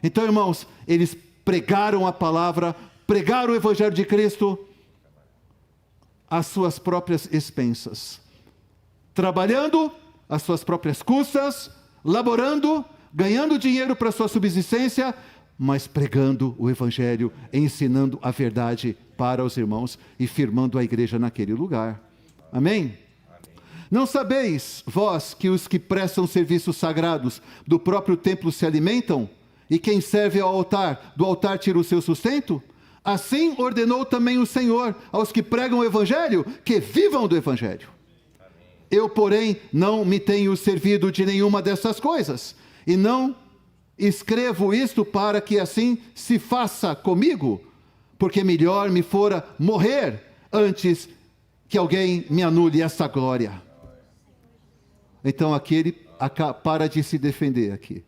Então, irmãos, eles pregaram a palavra, pregaram o Evangelho de Cristo às suas próprias expensas, trabalhando às suas próprias custas, laborando, ganhando dinheiro para sua subsistência, mas pregando o Evangelho, ensinando a verdade para os irmãos e firmando a igreja naquele lugar. Amém? Não sabeis, vós, que os que prestam serviços sagrados do próprio templo se alimentam, e quem serve ao altar, do altar tira o seu sustento? Assim ordenou também o Senhor aos que pregam o Evangelho, que vivam do Evangelho. Eu, porém, não me tenho servido de nenhuma dessas coisas, e não escrevo isto para que assim se faça comigo, porque melhor me fora morrer antes que alguém me anule essa glória. Então aqui ele para de se defender aqui.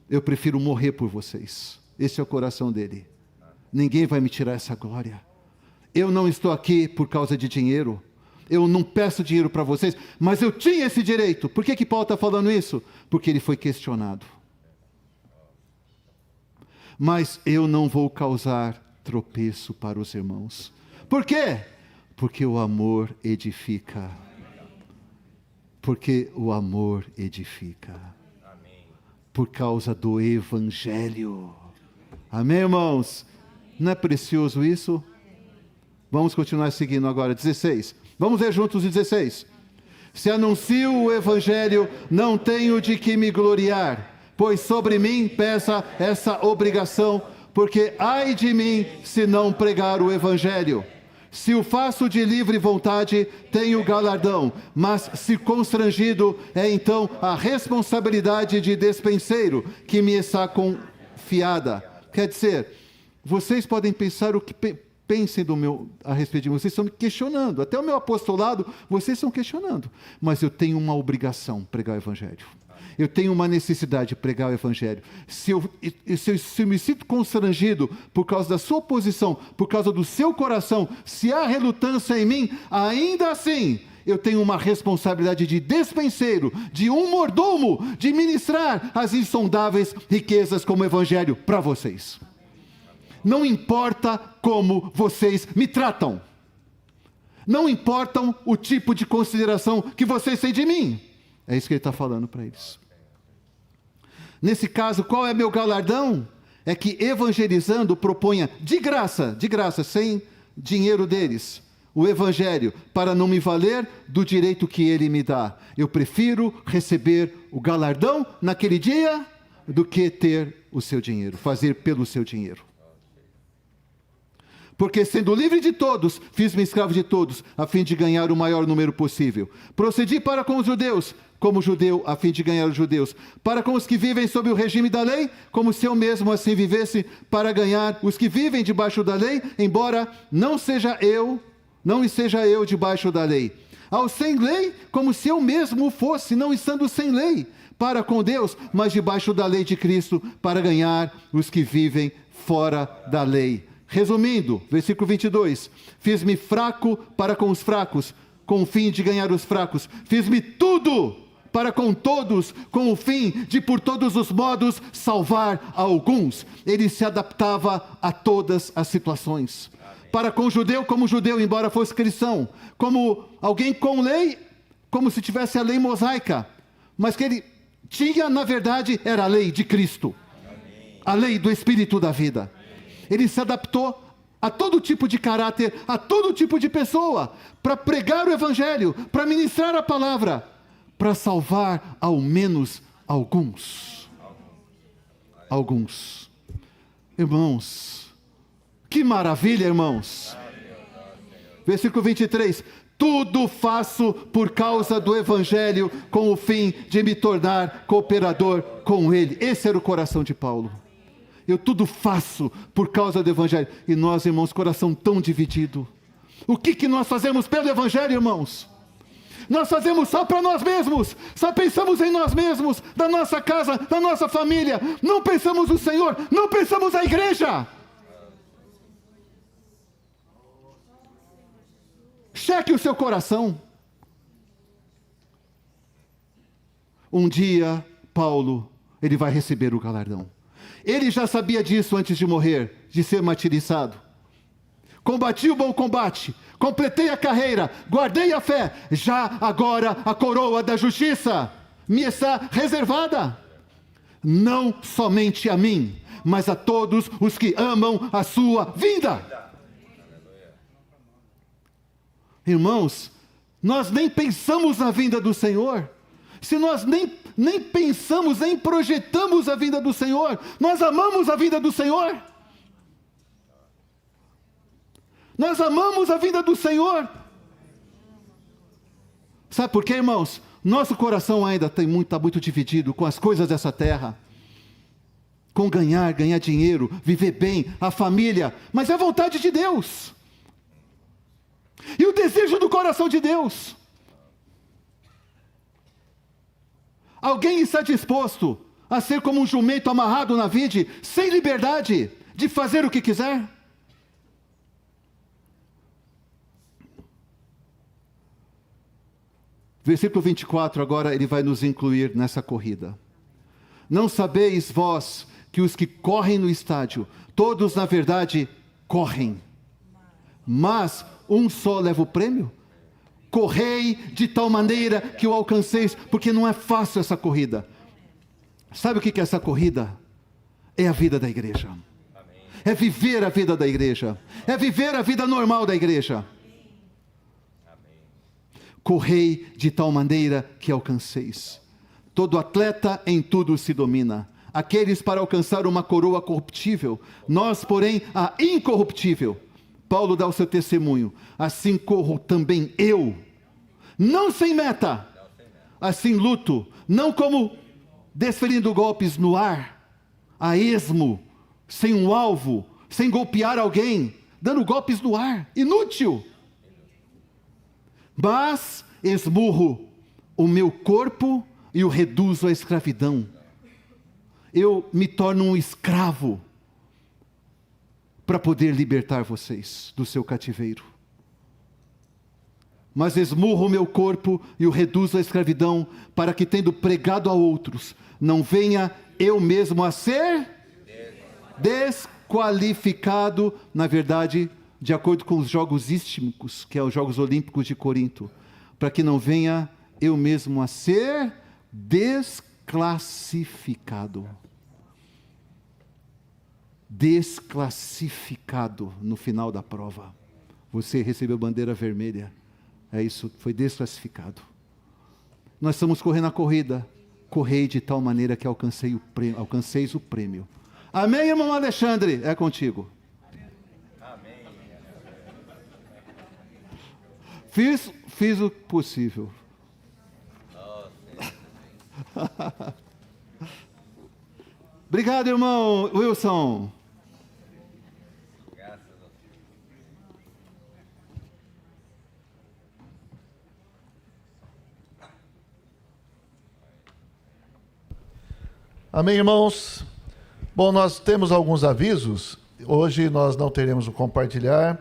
Eu prefiro morrer por vocês. Esse é o coração dele. Ninguém vai me tirar essa glória. Eu não estou aqui por causa de dinheiro. Eu não peço dinheiro para vocês, mas eu tinha esse direito. Por que Paulo está falando isso? Porque ele foi questionado. Mas eu não vou causar tropeço para os irmãos. Por quê? Porque o amor edifica. Porque o amor edifica. Por causa do Evangelho. Amém, irmãos? Não é precioso isso? Vamos continuar seguindo agora. 16. Vamos ver juntos o 16. Se anuncio o Evangelho, não tenho de que me gloriar, pois sobre mim pesa essa obrigação, porque ai de mim se não pregar o Evangelho. Se o faço de livre vontade, tenho galardão, mas se constrangido, é então a responsabilidade de despenseiro que me está confiada. Quer dizer, vocês podem pensar o que pensem a respeito de mim, vocês estão me questionando, até o meu apostolado, vocês estão questionando, mas eu tenho uma obrigação, pregar o Evangelho. Eu tenho uma necessidade de pregar o Evangelho. Se eu me sinto constrangido por causa da sua posição, por causa do seu coração, se há relutância em mim, ainda assim, eu tenho uma responsabilidade de despenseiro, de um mordomo, de ministrar as insondáveis riquezas como Evangelho para vocês. Não importa como vocês me tratam. Não importa o tipo de consideração que vocês têm de mim. É isso que ele está falando para eles. Nesse caso, qual é meu galardão? É que evangelizando proponha de graça, sem dinheiro deles, o Evangelho, para não me valer do direito que ele me dá. Eu prefiro receber o galardão naquele dia do que ter o seu dinheiro, fazer pelo seu dinheiro. Porque sendo livre de todos, fiz-me escravo de todos, a fim de ganhar o maior número possível. Procedi para com os judeus, como judeu, a fim de ganhar os judeus. Para com os que vivem sob o regime da lei, como se eu mesmo assim vivesse, para ganhar os que vivem debaixo da lei, embora não esteja eu debaixo da lei. Aos sem lei, como se eu mesmo fosse, não estando sem lei, para com Deus, mas debaixo da lei de Cristo, para ganhar os que vivem fora da lei. Resumindo, versículo 22, fiz-me fraco para com os fracos, com o fim de ganhar os fracos. Fiz-me tudo para com todos, com o fim de por todos os modos salvar a alguns. Ele se adaptava a todas as situações. Para com o judeu, como judeu, embora fosse cristão. Como alguém com lei, como se tivesse a lei mosaica. Mas que ele tinha, na verdade, era a lei de Cristo. A lei do Espírito da vida. Ele se adaptou a todo tipo de caráter, a todo tipo de pessoa, para pregar o Evangelho, para ministrar a palavra, para salvar ao menos alguns. Alguns. Irmãos, que maravilha, irmãos. Versículo 23. Tudo faço por causa do Evangelho, com o fim de me tornar cooperador com ele. Esse era o coração de Paulo. Eu tudo faço por causa do Evangelho. E nós, irmãos, coração tão dividido. O que nós fazemos pelo Evangelho, irmãos? Nós fazemos só para nós mesmos. Só pensamos em nós mesmos, da nossa casa, da nossa família. Não pensamos no Senhor, não pensamos na igreja. Cheque o seu coração. Um dia, Paulo, ele vai receber o galardão. Ele já sabia disso antes de morrer, de ser martirizado. Combati o bom combate, completei a carreira, guardei a fé. Já agora a coroa da justiça me está reservada. Não somente a mim, mas a todos os que amam a sua vinda. Irmãos, nós nem pensamos na vinda do Senhor. Se nós nem pensamos, nem projetamos a vinda do Senhor, nós amamos a vinda do Senhor. Nós amamos a vinda do Senhor. Sabe por quê, irmãos? Nosso coração ainda está muito dividido com as coisas dessa terra. Com ganhar dinheiro, viver bem, a família. Mas é a vontade de Deus. E o desejo do coração de Deus. Alguém está disposto a ser como um jumento amarrado na vide, sem liberdade de fazer o que quiser? Versículo 24, agora ele vai nos incluir nessa corrida. Não sabeis vós que os que correm no estádio, todos na verdade correm, mas um só leva o prêmio? Correi de tal maneira que o alcanceis, porque não é fácil essa corrida. Sabe o que é essa corrida? É a vida da igreja. É viver a vida da igreja. É viver a vida normal da igreja. Correi de tal maneira que alcanceis. Todo atleta em tudo se domina. Aqueles para alcançar uma coroa corruptível, nós, porém, a incorruptível. Paulo dá o seu testemunho. Assim corro também eu, não sem meta, assim luto, não como desferindo golpes no ar, a esmo, sem um alvo, sem golpear alguém, dando golpes no ar, inútil. Mas esmurro o meu corpo e o reduzo à escravidão. Eu me torno um escravo para poder libertar vocês do seu cativeiro. Mas esmurro o meu corpo e o reduzo à escravidão, para que, tendo pregado a outros, não venha eu mesmo a ser desqualificado, na verdade, de acordo com os Jogos Istmicos, que é os Jogos Olímpicos de Corinto, para que não venha eu mesmo a ser desclassificado. Desclassificado no final da prova. Você recebeu bandeira vermelha. É isso, foi desclassificado. Nós estamos correndo a corrida. Correi de tal maneira que alcanceis o prêmio. Amém, irmão Alexandre? É contigo. Amém. Fiz o possível. Obrigado, irmão Wilson. Amém, irmãos? Bom, nós temos alguns avisos. Hoje nós não teremos o compartilhar.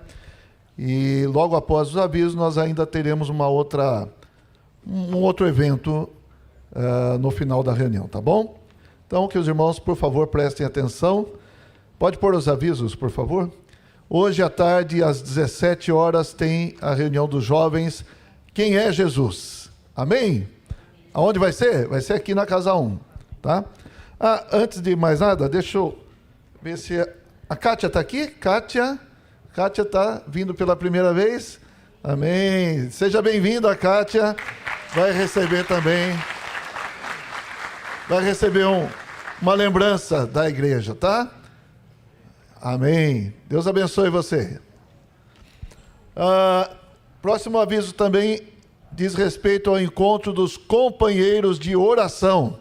E logo após os avisos, nós ainda teremos um outro evento no final da reunião, tá bom? Então, que os irmãos, por favor, prestem atenção. Pode pôr os avisos, por favor? Hoje à tarde, às 17 horas, tem a reunião dos jovens. Quem é Jesus? Amém? Aonde vai ser? Vai ser aqui na Casa 1, tá? Antes de mais nada, deixa eu ver se a Kátia está aqui. Kátia está vindo pela primeira vez. Amém. Seja bem-vinda, Kátia. Vai receber também. Vai receber uma lembrança da igreja, tá? Amém. Deus abençoe você. Próximo aviso também diz respeito ao encontro dos companheiros de oração.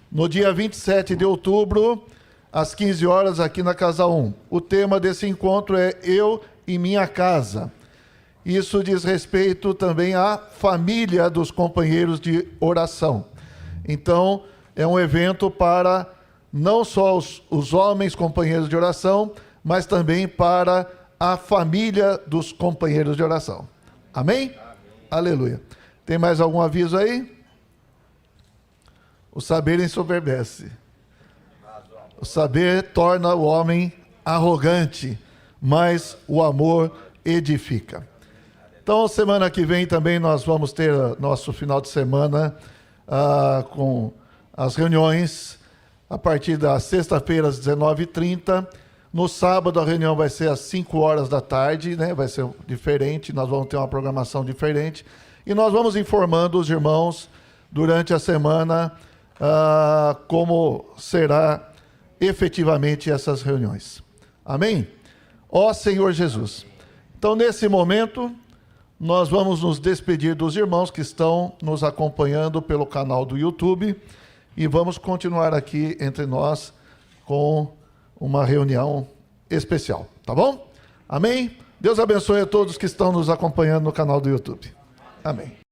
No dia 27 de outubro, às 15 horas, aqui na Casa 1. O tema desse encontro é Eu e Minha Casa. Isso diz respeito também à família dos companheiros de oração. Então, é um evento para não só os homens companheiros de oração, mas também para a família dos companheiros de oração. Amém? Amém. Aleluia. Tem mais algum aviso aí? O saber ensoberbece. O saber torna o homem arrogante, mas o amor edifica. Então, semana que vem também nós vamos ter nosso final de semana com as reuniões a partir da sexta-feira às 19h30. No sábado a reunião vai ser às 5 horas da tarde, né? Vai ser diferente, nós vamos ter uma programação diferente. E nós vamos informando os irmãos durante a semana como será efetivamente essas reuniões. Amém? Ó Senhor Jesus. Então, nesse momento, nós vamos nos despedir dos irmãos que estão nos acompanhando pelo canal do YouTube e vamos continuar aqui entre nós com uma reunião especial, tá bom? Amém? Deus abençoe a todos que estão nos acompanhando no canal do YouTube. Amém.